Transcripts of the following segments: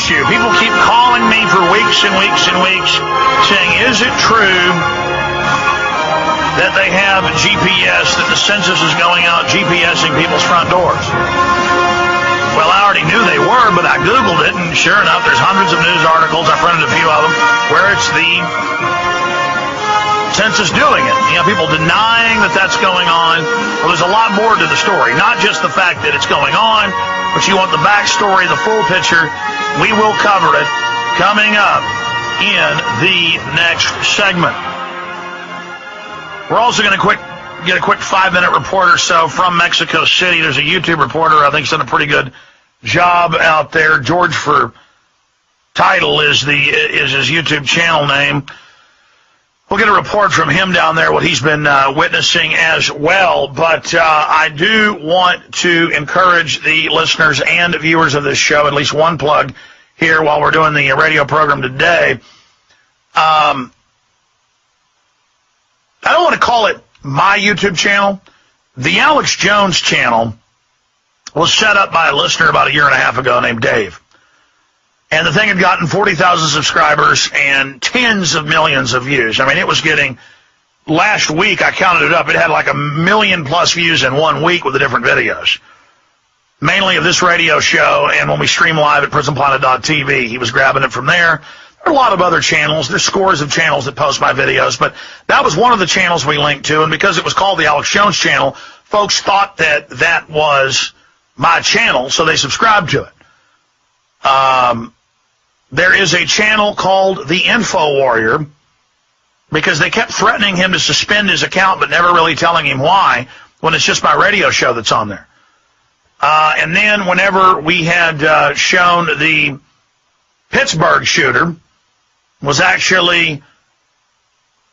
issue. People keep calling me for weeks and weeks and weeks saying, is it true that they have GPS, that the census is going out GPSing people's front doors? Well, I already knew they were, but I Googled it, and sure enough, there's hundreds of news articles. I printed a few of them where it's the census doing it. You know, people denying that that's going on. Well, there's a lot more to the story, not just the fact that it's going on, but you want the backstory, the full picture. We will cover it coming up in the next segment. We're also going to get a quick 5-minute report or so from Mexico City. There's a YouTube reporter I think's done a pretty good job out there. George for Title is his YouTube channel name. We'll get a report from him down there, what he's been witnessing as well. But I do want to encourage the listeners and viewers of this show, at least one plug here while we're doing the radio program today. I don't want to call it my YouTube channel. The Alex Jones channel was set up by a listener about a year and a half ago named Dave. And the thing had gotten 40,000 subscribers and tens of millions of views. I mean, it was getting, last week, I counted it up, it had like 1 million plus views in 1 week with the different videos. Mainly of this radio show, and when we stream live at prisonplanet.tv, he was grabbing it from there. There are a lot of other channels. There's scores of channels that post my videos, but that was one of the channels we linked to, and because it was called the Alex Jones channel, folks thought that that was my channel, so they subscribed to it. There is a channel called The Info Warrior, because they kept threatening him to suspend his account, but never really telling him why, when it's just my radio show that's on there. And then whenever we had shown the Pittsburgh shooter was actually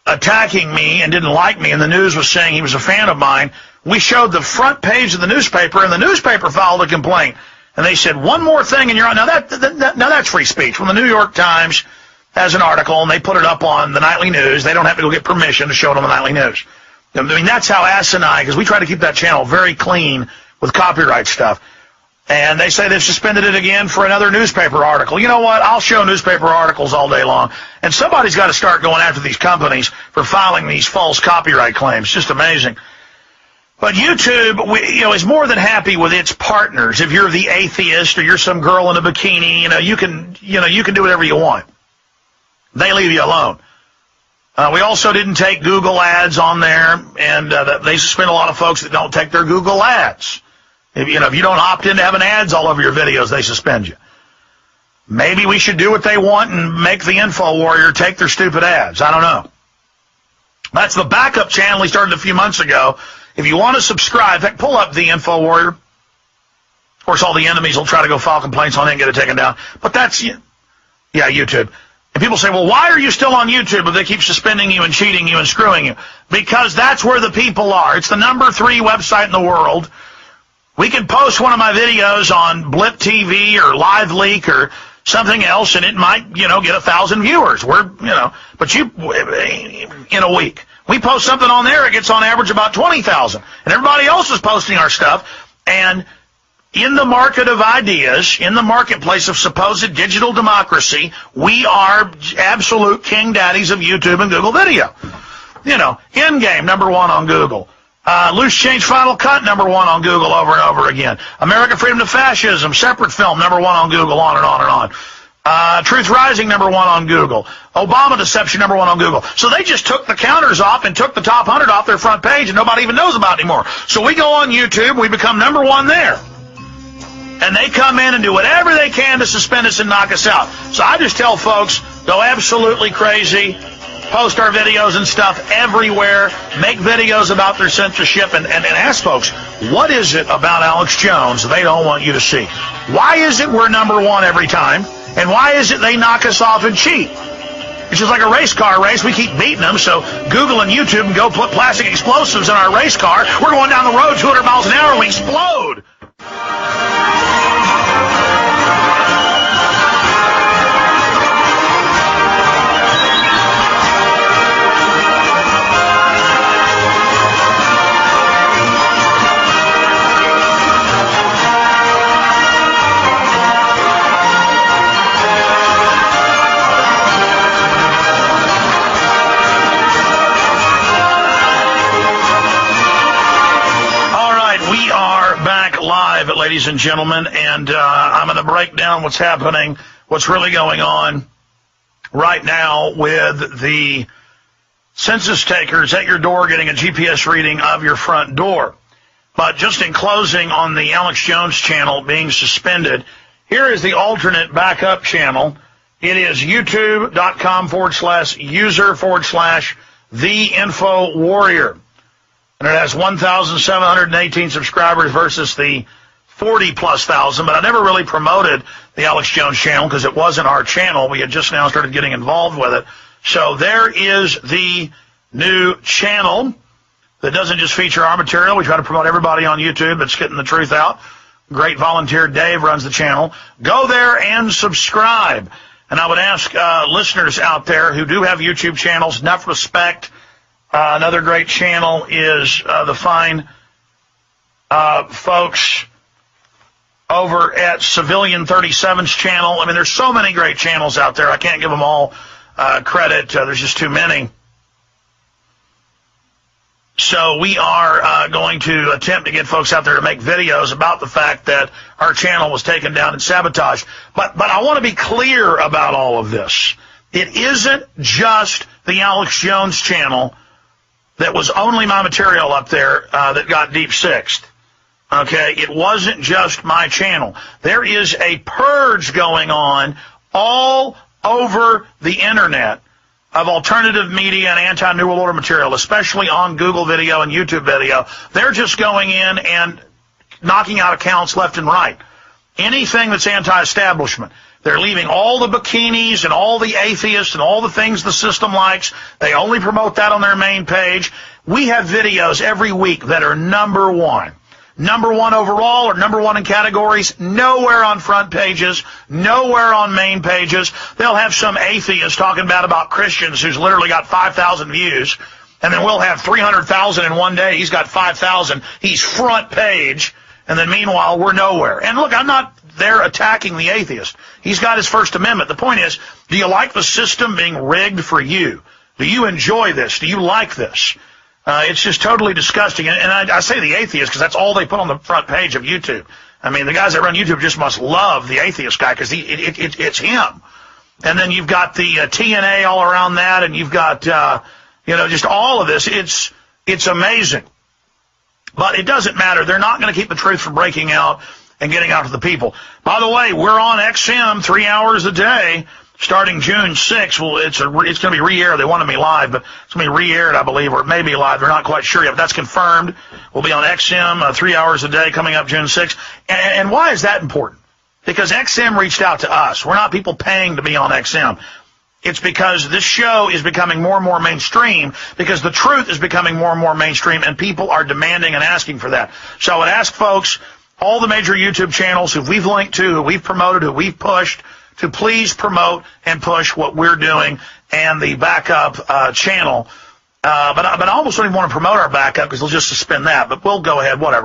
attacking me and didn't like me, and the news was saying he was a fan of mine, we showed the front page of the newspaper, and the newspaper filed a complaint. And they said, one more thing, and you're on. Now that's free speech. When the New York Times has an article and they put it up on the nightly news, they don't have to go get permission to show it on the nightly news. I mean, that's how asinine, because we try to keep that channel very clean with copyright stuff. And they say they've suspended it again for another newspaper article. You know what? I'll show newspaper articles all day long. And somebody's got to start going after these companies for filing these false copyright claims. Just amazing. But YouTube, is more than happy with its partners. If you're the atheist or you're some girl in a bikini, you can do whatever you want. They leave you alone. We also didn't take Google ads on there, and they suspend a lot of folks that don't take their Google ads. If you don't opt in to having ads all over your videos, they suspend you. Maybe we should do what they want and make the Info Warrior take their stupid ads. I don't know. That's the backup channel he started a few months ago. If you want to subscribe, in fact, pull up the Info Warrior. Of course, all the enemies will try to go file complaints on it and get it taken down. But that's, YouTube. And people say, well, why are you still on YouTube if they keep suspending you and cheating you and screwing you? Because that's where the people are. It's the #3 website in the world. We can post one of my videos on Blip TV or Live Leak or something else, and it might, get 1,000 viewers. But in a week. We post something on there, it gets on average about 20,000. And everybody else is posting our stuff. And in the market of ideas, in the marketplace of supposed digital democracy, we are absolute king daddies of YouTube and Google Video. Endgame, #1 on Google. Loose Change Final Cut, #1 on Google over and over again. American Freedom to Fascism, separate film, #1 on Google, on and on and on. Truth Rising, #1 on Google. Obama Deception, #1 on Google. So they just took the counters off and took the top 100 off their front page, and nobody even knows about it anymore. So we go on YouTube, we become #1 there. And they come in and do whatever they can to suspend us and knock us out. So I just tell folks, go absolutely crazy. Post our videos and stuff everywhere. Make videos about their censorship and ask folks, what is it about Alex Jones they don't want you to see? Why is it we're #1 every time? And why is it they knock us off and cheat? It's just like a race car race. We keep beating them, so Google and YouTube can go put plastic explosives in our race car. We're going down the road 200 miles an hour and we explode. ladies and gentlemen, and I'm going to break down what's happening, what's really going on right now with the census takers at your door getting a GPS reading of your front door. But just in closing on the Alex Jones channel being suspended, here is the alternate backup channel. It is youtube.com/user/the-info-warrior. And it has 1,718 subscribers versus the 40-plus thousand. But I never really promoted the Alex Jones channel because it wasn't our channel. We had just now started getting involved with it. So there is the new channel that doesn't just feature our material. We try to promote everybody on YouTube that's getting the truth out. Great volunteer Dave runs the channel. Go there and subscribe. And I would ask listeners out there who do have YouTube channels, enough respect. Another great channel is the fine folks over at Civilian 37's channel. I mean, there's so many great channels out there. I can't give them all credit. There's just too many. So we are going to attempt to get folks out there to make videos about the fact that our channel was taken down and sabotaged. But I want to be clear about all of this. It isn't just the Alex Jones channel that was only my material up there that got deep sixed. Okay, it wasn't just my channel. There is a purge going on all over the internet of alternative media and anti-New World Order material, especially on Google video and YouTube video. They're just going in and knocking out accounts left and right. Anything that's anti-establishment. They're leaving all the bikinis and all the atheists and all the things the system likes. They only promote that on their main page. We have videos every week that are number one. Number one overall or number one in categories, nowhere on front pages, nowhere on main pages. They'll have some atheist talking bad about Christians who's literally got 5,000 views, and then we'll have 300,000 in one day. He's got 5,000. He's front page, and then meanwhile, we're nowhere. And look, I'm not there attacking the atheist. He's got his First Amendment. The point is, do you like the system being rigged for you? Do you enjoy this? Do you like this? It's just totally disgusting. And I say the atheist because that's all they put on the front page of YouTube. I mean, the guys that run YouTube just must love the atheist guy because it's him. And then you've got the TNA all around that, and you've got, just all of this. It's amazing. But it doesn't matter. They're not going to keep the truth from breaking out and getting out to the people. By the way, we're on XM 3 hours a day. Starting June 6th, well, it's going to be re-aired. They wanted me live, but it's going to be re-aired, I believe, or it may be live. They're not quite sure yet, but that's confirmed. We'll be on XM 3 hours a day coming up June 6th. And why is that important? Because XM reached out to us. We're not people paying to be on XM. It's because this show is becoming more and more mainstream, because the truth is becoming more and more mainstream, and people are demanding and asking for that. So I would ask folks, all the major YouTube channels who we've linked to, who we've promoted, who we've pushed, to please promote and push what we're doing and the backup channel. But I almost don't even want to promote our backup because they'll just suspend that. But we'll go ahead, whatever.